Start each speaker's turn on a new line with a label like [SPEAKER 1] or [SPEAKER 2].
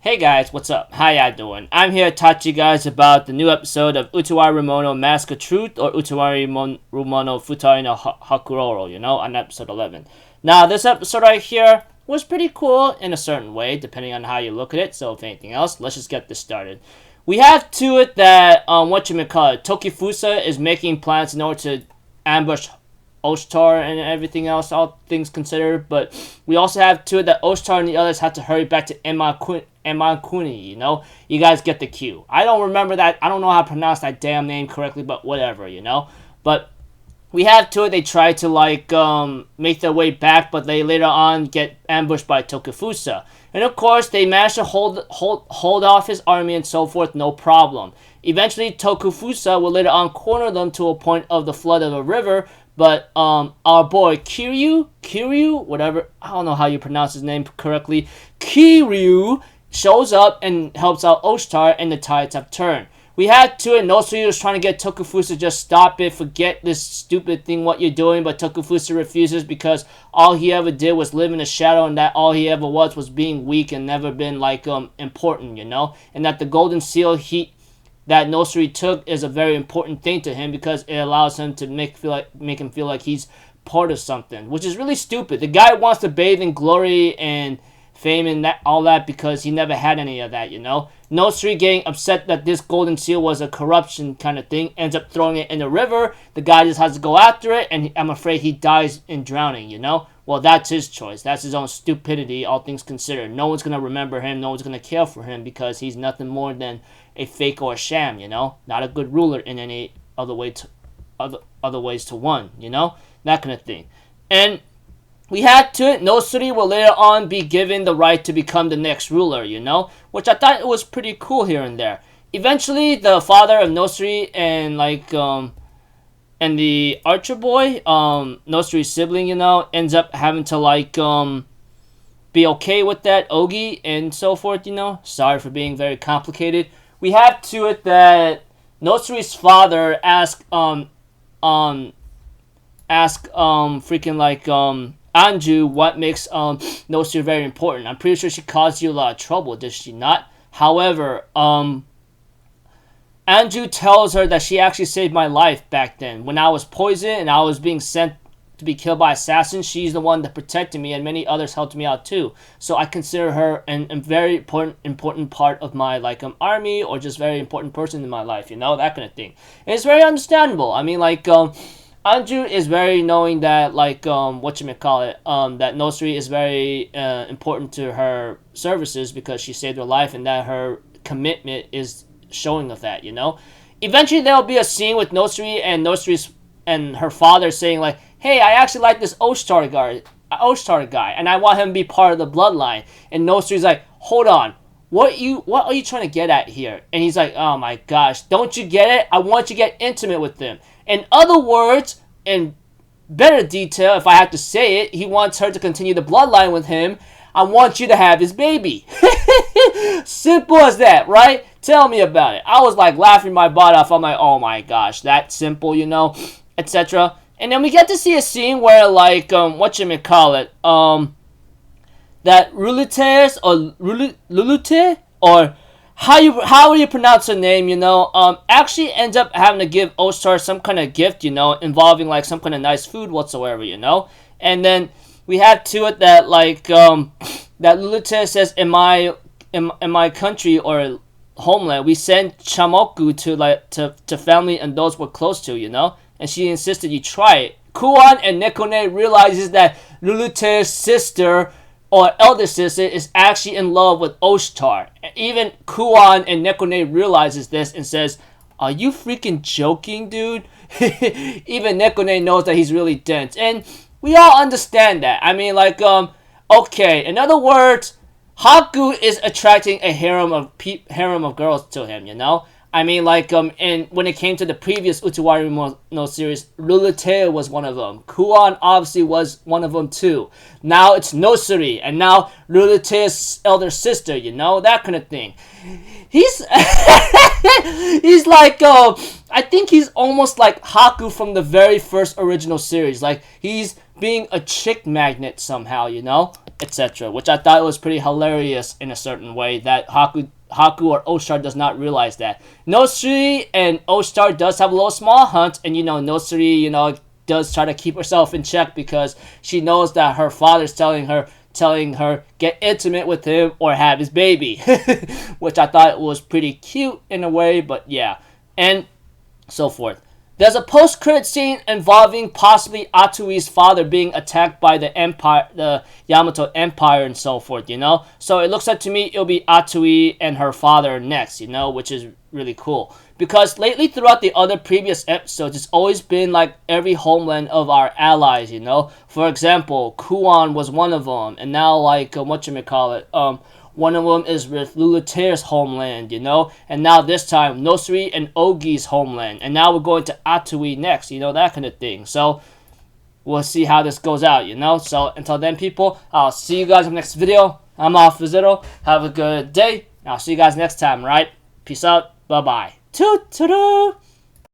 [SPEAKER 1] Hey guys, what's up? How y'all doing? I'm here to talk to you guys about the new episode of Utawarerumono Mask of Truth or Utawarerumono Futari no Hakuroro, on episode 11. Now, this episode right here was pretty cool in a certain way, depending on how you look at it. So, if anything else, let's just get this started. We have to it that, Tokifusa is making plans in order to ambush Oshtor and everything else, all things considered, but we also have to it that Oshtor and the others have to hurry back to Emakuni, You guys get the cue. I don't remember that. I don't know how to pronounce that damn name correctly, but whatever, But we have to it, they try to, make their way back, but they later on get ambushed by Tokifusa. And of course, they manage to hold off his army and so forth, no problem. Eventually, Tokifusa will later on corner them to a point of the flood of the river, but our boy Kiryu, whatever, I don't know how you pronounce his name correctly, Kiryu shows up and helps out Oshtor, and the tides have turned. We had to it, Nosuri was trying to get Tokifusa to just stop it, forget this stupid thing what you're doing, but Tokifusa refuses because all he ever did was live in the shadow, and that all he ever was being weak and never been important, and that the golden seal that Nosuri took is a very important thing to him because it allows him to make him feel like he's part of something, which is really stupid. The guy wants to bathe in glory and fame and all that because he never had any of that, Nosuri getting upset that this golden seal was a corruption kind of thing, ends up throwing it in the river. The guy just has to go after it, and I'm afraid he dies in drowning, Well, that's his choice. That's his own stupidity, all things considered. No one's going to remember him. No one's going to care for him because he's nothing more than a fake or a sham, Not a good ruler in any other ways to one, That kind of thing. And we had to it, Nosuri will later on be given the right to become the next ruler, Which I thought it was pretty cool here and there. Eventually, the father of Nosuri and and the archer boy, Nosuri's sibling, ends up having to be okay with that Ogi and so forth, Sorry for being very complicated. We have to it that Nosuri's father asked Anju what makes Nosuri very important. I'm pretty sure she caused you a lot of trouble, did she not? However, Anju tells her that she actually saved my life back then. When I was poisoned and I was being sent to be killed by assassins, she's the one that protected me, and many others helped me out too. So I consider her a very important part of my army, or just very important person in my life, that kind of thing. And it's very understandable. I mean, Anju is very knowing that that Nosuri is very important to her services because she saved her life, and that her commitment is showing of that, Eventually there will be a scene with Nosuri and her father saying hey, I actually like this Oshtor guy, and I want him to be part of the bloodline. And Nosuri's like, hold on, what are you trying to get at here? And he's like, oh my gosh, don't you get it? I want you to get intimate with him. In other words, in better detail, if I have to say it, he wants her to continue the bloodline with him. I want you to have his baby. Simple as that, right? Tell me about it. I was laughing my butt off. I'm like, oh my gosh, that simple, etc. And then we get to see a scene where, that Lulutes or Lulute, or how you pronounce her name, actually ends up having to give Oshtor some kind of gift, involving some kind of nice food whatsoever, And then we have to it that that Lulute says, in my country or homeland, we send chamoku to family and those we're close to, And she insisted you try it. Kuan and Nekone realizes that Lulute's sister or elder sister is actually in love with Oshtor. Even Kuan and Nekone realizes this and says, are you freaking joking, dude? Even Nekone knows that he's really dense. And we all understand that. I mean, okay. In other words, Haku is attracting a harem of girls to him, I mean, and when it came to the previous Utawarerumono series, Lulute was one of them. Kuan obviously was one of them too. Now it's Nosuri, and now Lulute's elder sister, that kind of thing. He's I think he's almost like Haku from the very first original series. He's being a chick magnet somehow, etc. Which I thought was pretty hilarious in a certain way, that Haku or Oshtor does not realize that. Nosuri and Oshtor does have a little small hunt, and Nosuri, does try to keep herself in check because she knows that her father's telling her get intimate with him or have his baby. Which I thought was pretty cute in a way, but yeah. And so forth. There's a post-credit scene involving possibly Atui's father being attacked by the Yamato Empire and so forth, So it looks like to me it'll be Atui and her father next, which is really cool. Because lately throughout the other previous episodes, it's always been like every homeland of our allies, For example, Kuon was one of them, and now like, one of them is with Lulatere's homeland, And now this time, Nosuri and Ogi's homeland. And now we're going to Atui next, that kind of thing. So, we'll see how this goes out, So, until then, people, I'll see you guys in the next video. I'm off Zero. Have a good day. I'll see you guys next time, right? Peace out. Bye-bye. Toot-toot-toot.